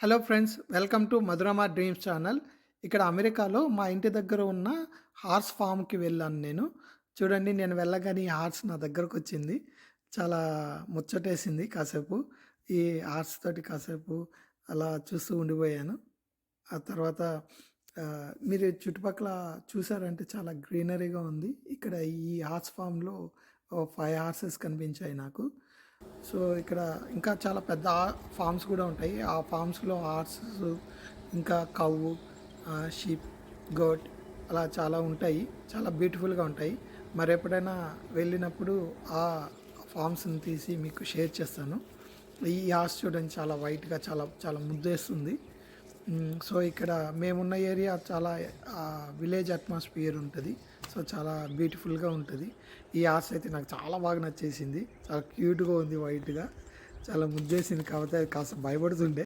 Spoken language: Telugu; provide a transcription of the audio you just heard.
Hello friends, welcome to Madhurama dreams channel. ఇక్కడ అమెరికాలో మా ఇంటి దగ్గర ఉన్న హార్స్ ఫామ్‌కి వెళ్ళాను నేను. చూడండి, నేను వెళ్ళగానే ఈ హార్స్ నా దగ్గరకొచ్చింది. చాలా ముచ్చటేసింది కాసేపు. ఈ హార్స్ తోటి కాసేపు అలా చూస్తూ ఉండిపోయాను. ఆ తర్వాత మీరు చుట్టుపక్కల చూసారంటే చాలా గ్రీనరీగా ఉంది. ఇక్కడ ఈ హార్స్ ఫామ్‌లో 5 హార్సెస్ కనిపించాయి నాకు. సో, ఇక్కడ ఇంకా చాలా పెద్ద ఫార్మ్స్ కూడా ఉంటాయి. ఆ ఫార్మ్స్‌లో హార్సెస్, ఇంకా కౌ, షీప్, గోట్ అలా చాలా ఉంటాయి. చాలా బ్యూటిఫుల్‌గా ఉంటాయి. మరెప్పుడైనా వెళ్ళినప్పుడు ఆ ఫార్మ్స్‌ని తీసి మీకు షేర్ చేస్తాను. ఈ హార్స్ చూడండి, చాలా వైట్‌గా చాలా చాలా ముద్దేస్తుంది. సో, ఇక్కడ మేమున్న ఏరియా చాలా విలేజ్ అట్మాస్ఫియర్ ఉంటది. సో, చాలా బ్యూటిఫుల్‌గా ఉంటది. ఈ హార్స్ అయితే నాకు చాలా బాగా నచ్చేసింది. చాలా క్యూట్‌గా ఉంది వైట్‌గా. చాలా ముద్దేసింది. కాకపోతే అది కాస్త భయపడుతుండే.